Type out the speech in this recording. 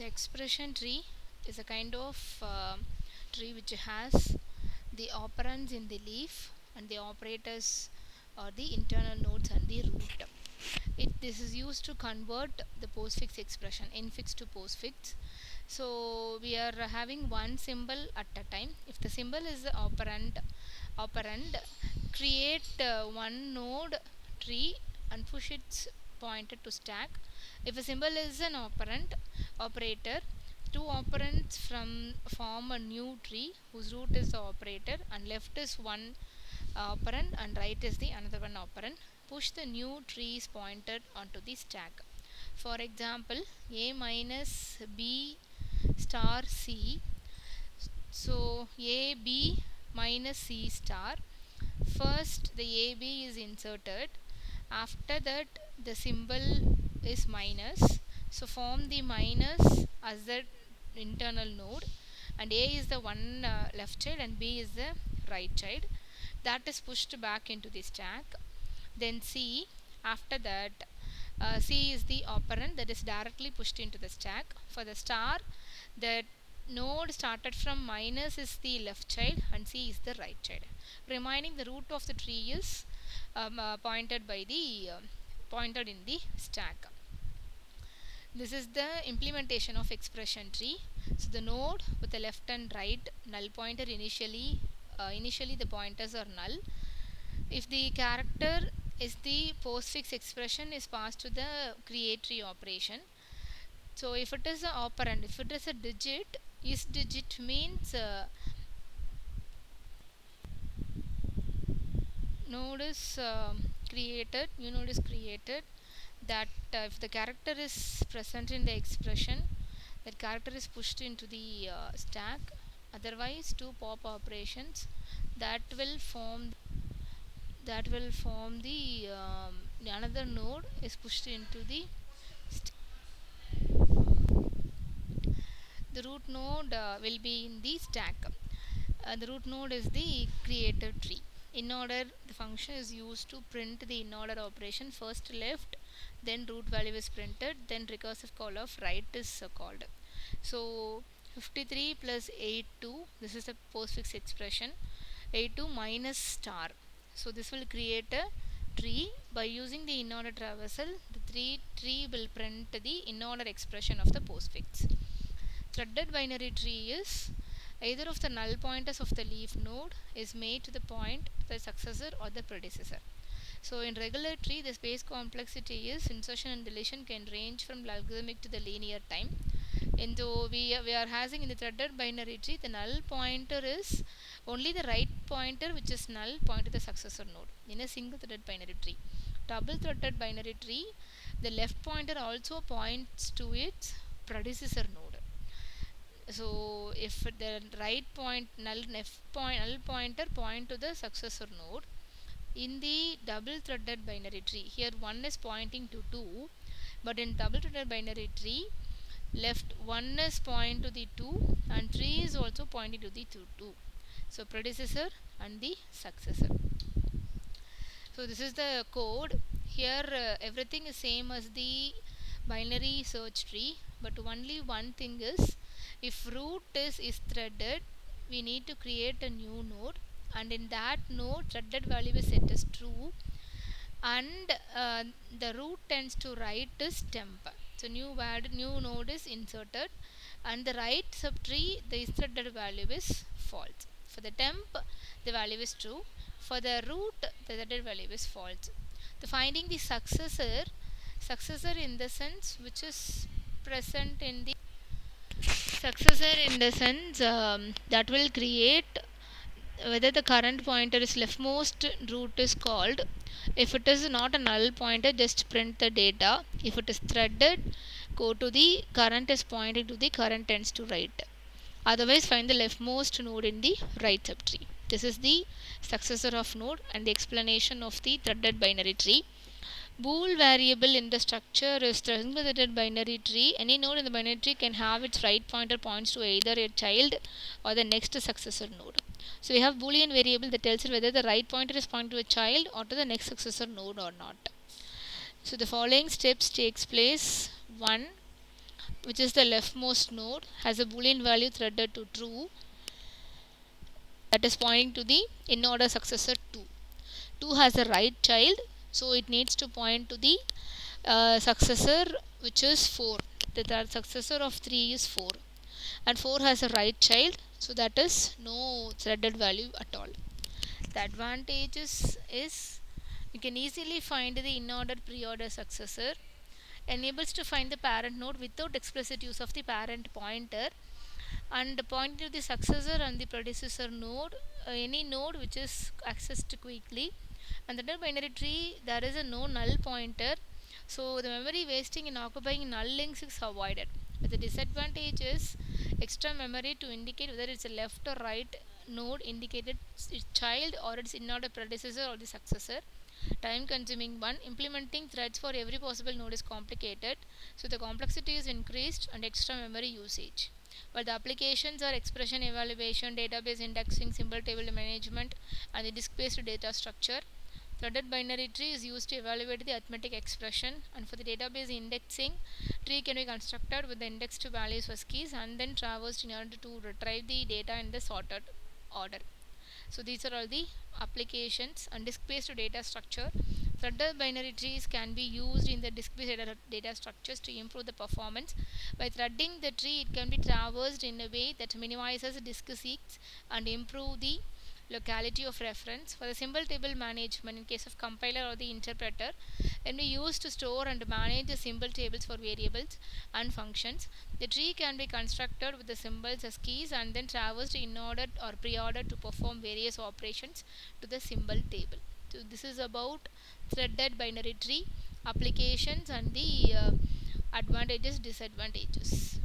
The expression tree is a kind of tree which has the operands in the leaf and the operators or the internal nodes and the root. This is used to convert the postfix expression infix to postfix. So we are having one symbol at a time. If the symbol is the operand, create one node tree and push its pointer to stack. If a symbol is an operand operator, two operands form a new tree whose root is the operator, and left is one operand and right is the another one operand. Push the new trees pointed onto the stack. For example, a minus b star c. So a b minus c star. First the a b is inserted. After that the symbol is minus. So form the minus as the internal node, and a is the one left child and b is the right child. That is pushed back into the stack. Then c, after that c is the operand that is directly pushed into the stack. For the star, the node started from minus is the left child and c is the right child. Remaining the root of the tree is pointed in the stack. This is the implementation of expression tree. So the node with the left and right null pointer initially the pointers are null. If the character is the postfix expression is passed to the create tree operation. So if it is an operand, if it is a digit, is digit means node is created, new node is created. That if the character is present in the expression, that character is pushed into the stack. Otherwise, two pop operations that will form the another node is pushed into the the root node will be in the stack. The root node is the creator tree. In order, the function is used to print the in order operation. First left, then root value is printed, then recursive call of right is called. So 53 plus 82, this is the postfix expression. 82 minus star. So this will create a tree. By using the in order traversal, the tree will print the in order expression of the postfix. Threaded binary tree is either of the null pointers of the leaf node is made to the point the successor or the predecessor. So in regular tree, the space complexity is insertion and deletion can range from logarithmic to the linear time. And so we are having in the threaded binary tree, the null pointer is only the right pointer which is null point to the successor node in a single threaded binary tree. Double threaded binary tree, the left pointer also points to its predecessor node. So if the right point null pointer point to the successor node, in the double threaded binary tree, here 1 is pointing to 2, but in double threaded binary tree, left 1 is pointing to the 2 and 3 is also pointing to the 2. So predecessor and the successor. So this is the code. Here everything is same as the binary search tree, but only one thing is, if root is threaded, we need to create a new node, and in that node threaded value is set as true, and the root tends to right is temp. So new node is inserted, and the right subtree the threaded value is false. For the temp the value is true. For the root the threaded value is false. The finding the successor in the sense which is present in the successor in the sense that will create whether the current pointer is leftmost root is called. If it is not a null pointer, just print the data. If it is threaded, go to the current is pointing to the current tends to right. Otherwise, find the leftmost node in the right subtree. This is the successor of node and the explanation of the threaded binary tree. Bool variable in the structure is single threaded binary tree. Any node in the binary tree can have its right pointer points to either a child or the next successor node. So we have Boolean variable that tells it whether the right pointer is pointing to a child or to the next successor node or not. So the following steps takes place. 1. which is the leftmost node, has a boolean value threaded to true, that is pointing to the in order successor 2. 2 has a right child, so it needs to point to the successor which is 4. The successor of 3 is 4, and 4 has a right child, so that is no threaded value at all. The advantages is you can easily find the in-order pre-order successor, enables to find the parent node without explicit use of the parent pointer, and pointing to the successor and the predecessor node, any node which is accessed quickly. And the binary tree, there is a no null pointer, so the memory wasting in occupying null links is avoided. But the disadvantage is extra memory to indicate whether it's a left or right node indicated its child or its in-order predecessor or the successor. Time consuming one. Implementing threads for every possible node is complicated, so the complexity is increased and extra memory usage. But the applications are expression evaluation, database indexing, symbol table management, and the disk-based data structure. Threaded binary tree is used to evaluate the arithmetic expression, and for the database indexing, tree can be constructed with the indexed values as keys and then traversed in order to retrieve the data in the sorted order. So these are all the applications. And disk-based data structure. Threaded binary trees can be used in the disk-based data structures to improve the performance. By threading the tree, it can be traversed in a way that minimizes disk seeks and improve the locality of reference. For the symbol table management, in case of compiler or the interpreter, can be used to store and manage the symbol tables for variables and functions. The tree can be constructed with the symbols as keys and then traversed in order or pre-order to perform various operations to the symbol table. So this is about threaded binary tree applications and the advantages, disadvantages.